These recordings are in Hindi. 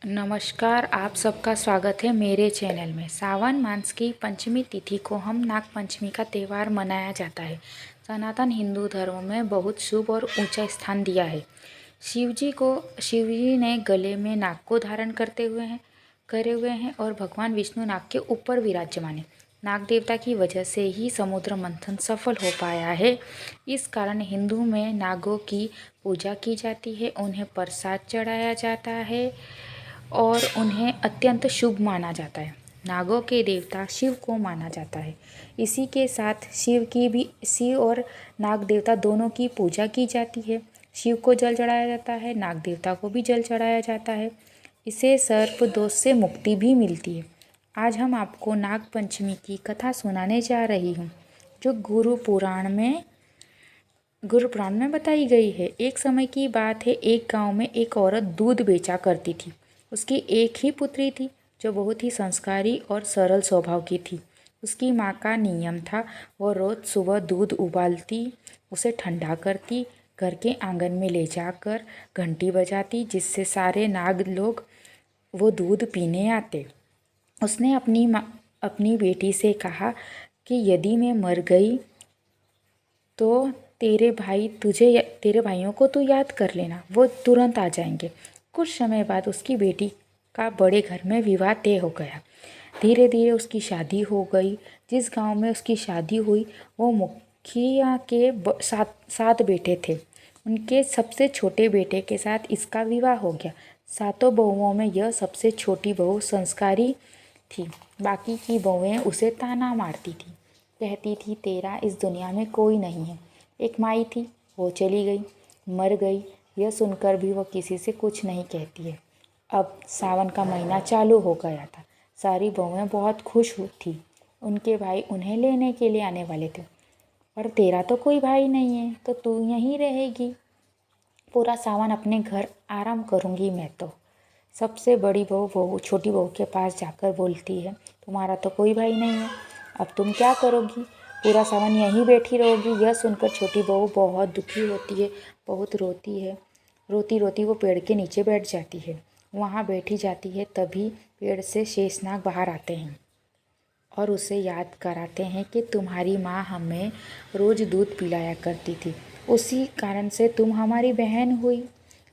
नमस्कार, आप सबका स्वागत है मेरे चैनल में। सावन मास की पंचमी तिथि को हम नाग पंचमी का त्यौहार मनाया जाता है। सनातन हिंदू धर्म में बहुत शुभ और ऊंचा स्थान दिया है। शिवजी ने गले में नाग को धारण करे हुए हैं और भगवान विष्णु नाग के ऊपर विराजमान है। नाग देवता की वजह से ही समुद्र मंथन सफल हो पाया है। इस कारण हिंदू में नागों की पूजा की जाती है, उन्हें प्रसाद चढ़ाया जाता है और उन्हें अत्यंत शुभ माना जाता है। नागों के देवता शिव को माना जाता है। इसी के साथ शिव और नाग देवता दोनों की पूजा की जाती है। शिव को जल चढ़ाया जाता है, नाग देवता को भी जल चढ़ाया जाता है। इसे सर्प दोष से मुक्ति भी मिलती है। आज हम आपको नाग पंचमी की कथा सुनाने जा रही हूँ, जो गुरु पुराण में बताई गई है। एक समय की बात है, एक गांव में एक औरत दूध बेचा करती थी। उसकी एक ही पुत्री थी, जो बहुत ही संस्कारी और सरल स्वभाव की थी। उसकी माँ का नियम था, वो रोज़ सुबह दूध उबालती, उसे ठंडा करती, घर के आंगन में ले जाकर घंटी बजाती, जिससे सारे नाग लोग वो दूध पीने आते। उसने अपनी बेटी से कहा कि यदि मैं मर गई तो तेरे भाइयों को तू याद कर लेना, वो तुरंत आ जाएंगे। कुछ समय बाद उसकी बेटी का बड़े घर में विवाह तय हो गया। धीरे धीरे उसकी शादी हो गई। जिस गांव में उसकी शादी हुई, वो मुखिया के 7 बेटे थे। उनके सबसे छोटे बेटे के साथ इसका विवाह हो गया। 7 बहुओं में यह सबसे छोटी बहू संस्कारी थी। बाकी की बहुएं उसे ताना मारती थी, कहती थी तेरा इस दुनिया में कोई नहीं है। एक माई थी, वो चली गई, मर गई। यह सुनकर भी वह किसी से कुछ नहीं कहती है। अब सावन का महीना चालू हो गया था। सारी बहुएं बहुत खुश थी। उनके भाई उन्हें लेने के लिए आने वाले थे। और तेरा तो कोई भाई नहीं है, तो तू यहीं रहेगी। पूरा सावन अपने घर आराम करूँगी मैं तो। सबसे बड़ी बहू छोटी बहू के पास जाकर बोलती है, तुम्हारा तो कोई भाई नहीं है, अब तुम क्या करोगी? पूरा सावन यहीं बैठी रहोगी। यह सुनकर छोटी बहू बहुत दुखी होती है, बहुत रोती है। रोती रोती वो पेड़ के नीचे बैठ जाती है। वहाँ बैठी जाती है, तभी पेड़ से शेषनाग बाहर आते हैं और उसे याद कराते हैं कि तुम्हारी माँ हमें रोज़ दूध पिलाया करती थी, उसी कारण से तुम हमारी बहन हुई।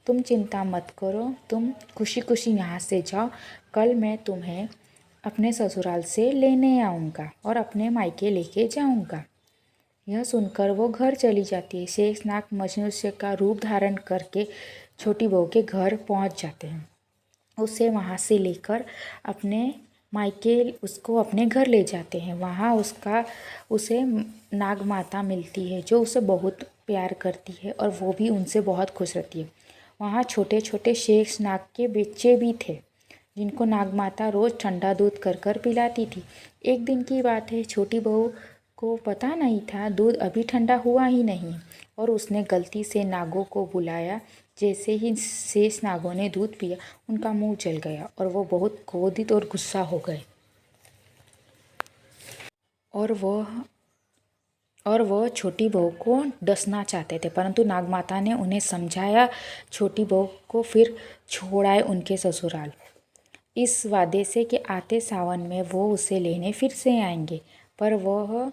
तुम चिंता मत करो, तुम खुशी खुशी यहाँ से जाओ। कल मैं तुम्हें अपने ससुराल से लेने आऊँगा और अपने मायके लेके जाऊँगा। यह सुनकर वो घर चली जाती है। शेषनाग मनुष्य का रूप धारण करके छोटी बहू के घर पहुँच जाते हैं। उसे वहाँ से लेकर उसको अपने घर ले जाते हैं। वहाँ उसे नाग माता मिलती है, जो उसे बहुत प्यार करती है और वो भी उनसे बहुत खुश रहती है। वहाँ छोटे छोटे शेष नाग के बच्चे भी थे, जिनको नाग माता रोज़ ठंडा दूध कर पिलाती थी। एक दिन की बात है, छोटी बहू को पता नहीं था दूध अभी ठंडा हुआ ही नहीं, और उसने गलती से नागों को बुलाया। जैसे ही शेष नागों ने दूध पिया, उनका मुंह जल गया और वो बहुत क्रोधित और गुस्सा हो गए। और वह छोटी बहू को डसना चाहते थे, परंतु नागमाता ने उन्हें समझाया। छोटी बहू को फिर छोड़ाए उनके ससुराल, इस वादे से कि आते सावन में वो उसे लेने फिर से आएंगे। पर वह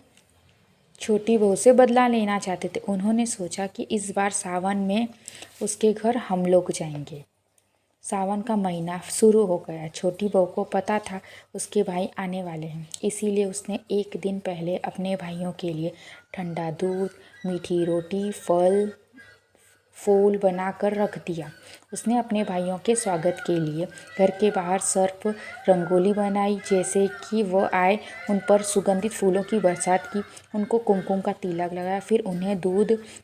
छोटी बहू से बदला लेना चाहते थे। उन्होंने सोचा कि इस बार सावन में उसके घर हम लोग जाएंगे। सावन का महीना शुरू हो गया। छोटी बहू को पता था उसके भाई आने वाले हैं, इसीलिए उसने एक दिन पहले अपने भाइयों के लिए ठंडा दूध, मीठी रोटी, फल फूल बनाकर रख दिया। उसने अपने भाइयों के स्वागत के लिए घर के बाहर सर्प रंगोली बनाई। जैसे कि वह आए, उन पर सुगंधित फूलों की बरसात की, उनको कुमकुम का तिलक लगाया, फिर उन्हें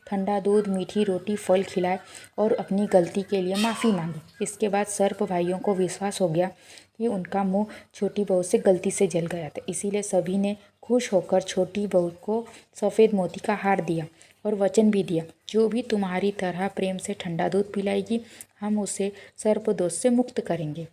ठंडा दूध, मीठी रोटी, फल खिलाए और अपनी गलती के लिए माफ़ी मांगी। इसके बाद सर्प भाइयों को विश्वास हो गया कि उनका मुंह छोटी बहू से गलती से जल गया था, इसीलिए सभी ने खुश होकर छोटी बहू को सफ़ेद मोती का हार दिया और वचन भी दिया, जो भी तुम्हारी तरह प्रेम से ठंडा दूध पिलाएगी, हम उसे सर्पदोष से मुक्त करेंगे।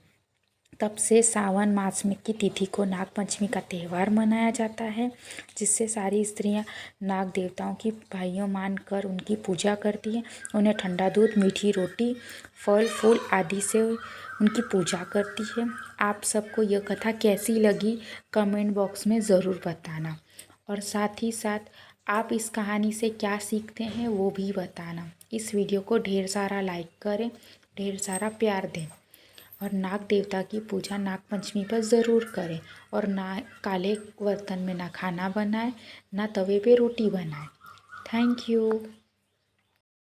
तब से सावन मास में की तिथि को नाग पंचमी का त्यौहार मनाया जाता है, जिससे सारी स्त्रियां नाग देवताओं की भाइयों मानकर उनकी पूजा करती हैं। उन्हें ठंडा दूध, मीठी रोटी, फल फूल आदि से उनकी पूजा करती है। आप सबको यह कथा कैसी लगी कमेंट बॉक्स में ज़रूर बताना, और साथ ही साथ आप इस कहानी से क्या सीखते हैं वो भी बताना। इस वीडियो को ढेर सारा लाइक करें, ढेर सारा प्यार दें, और नाग देवता की पूजा नाग पंचमी पर ज़रूर करें, और ना काले बर्तन में ना खाना बनाएं, ना तवे पे रोटी बनाएं। Thank you.